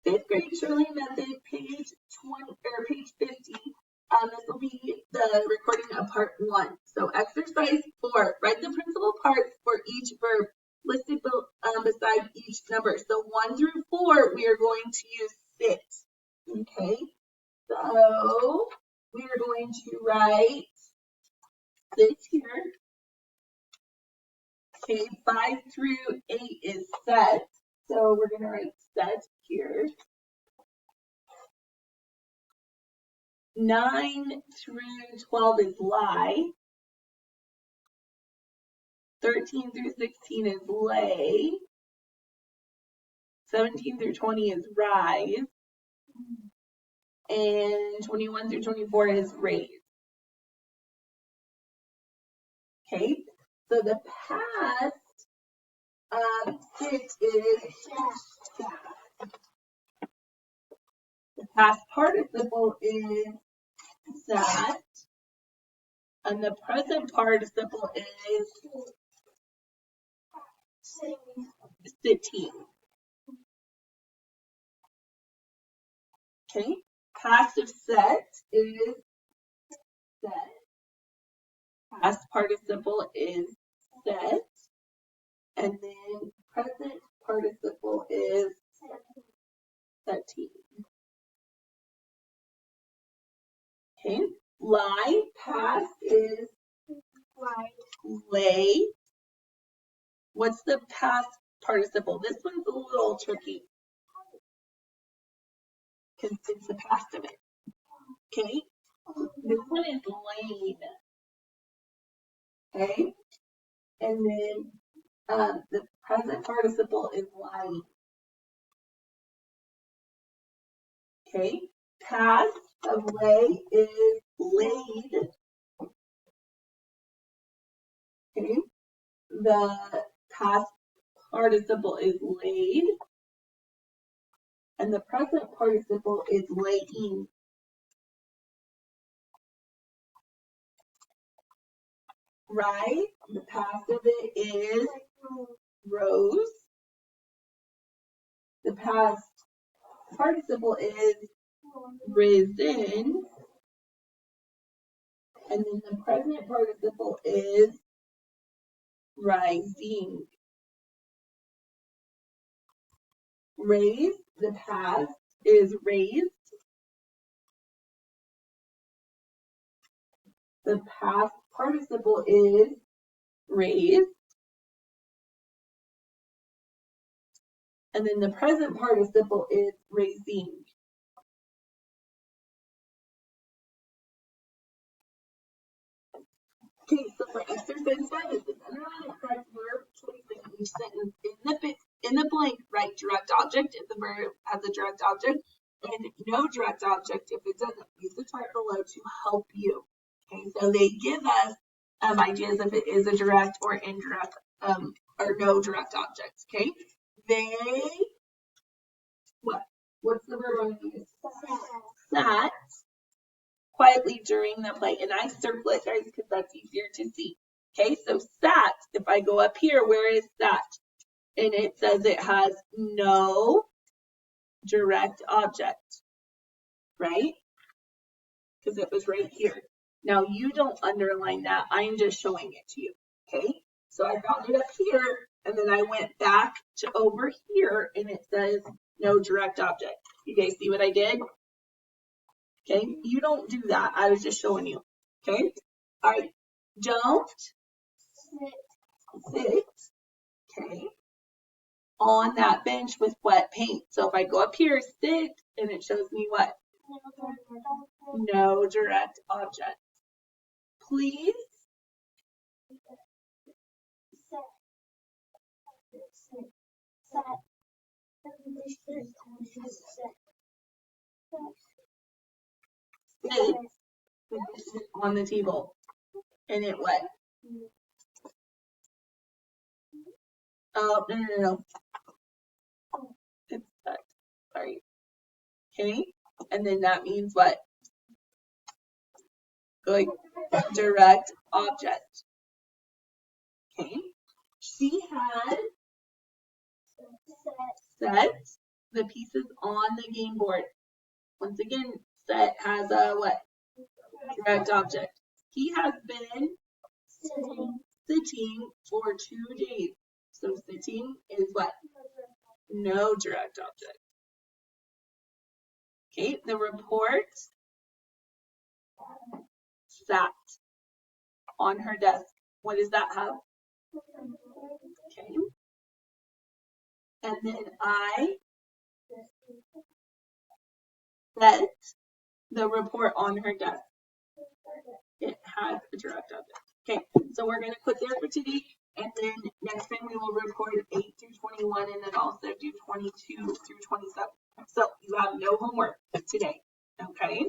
Fifth grade Shurley method, page 20 or page 50. This will be the recording of part 1. So exercise 4, write the principal parts for each verb listed beside each number. So 1 through 4, we are going to use sit. Okay, so we are going to write sit here. Okay, 5 through 8 is set. So we're going to write set here. 9 through 12 is lie. 13 through 16 is lay. 17 through 20 is rise. And 21 through 24 is raise. Okay, so the past sit is sat. The past participle is sat. And the present participle is sitting. Okay, passive set is set. Past participle is set. And then present participle is setting. Okay, lie, past is lay. What's the past participle? This one's a little tricky because it's the past of it. Okay, this one is laid. Okay, and then the present participle is lying. Okay, past of lay is laid. Okay, the past participle is laid, and the present participle is laying. Right, the past of it is rose. The past participle is risen. And then the present participle is rising. Raise, the past is raised. The past participle is raised. And then the present participle is raising. Okay, so for exercise 5, it says underline the correct verb choice in each sentence. In the blank, write direct object if the verb has a direct object, and no direct object if it doesn't. Use the chart below to help you. Okay, so they give us ideas if it is a direct or indirect or no direct object. Okay, they what's the verb I'm going to use? Sat quietly during the play, and I circle it, guys, because that's easier to see. Okay, so sat, if I go up here, where is that? And it says it has no direct object, right? Because it was right here. Now, you don't underline that. I'm just showing it to you, okay? So I found it up here, and then I went back to over here, and it says no direct object. You guys see what I did? Okay, you don't do that. I was just showing you. Okay, all right. Don't sit. Okay, on that bench with wet paint. So if I go up here, sit, and it shows me what? No direct object. Please sit on the table. And it what? Oh, no. It's that. Sorry. Okay, and then that means what? Like direct object. Okay, she had set the pieces on the game board. Once again, Set has a what? Direct object. He has been sitting for 2 days. So sitting is what? No direct object. Okay, the report sat on her desk. What does that have? Okay. And then I set the report on her desk. It has a direct object. Okay, so we're going to quit there for today. And then next time we will record 8 through 21 and then also do 22 through 27. So you have no homework today. Okay.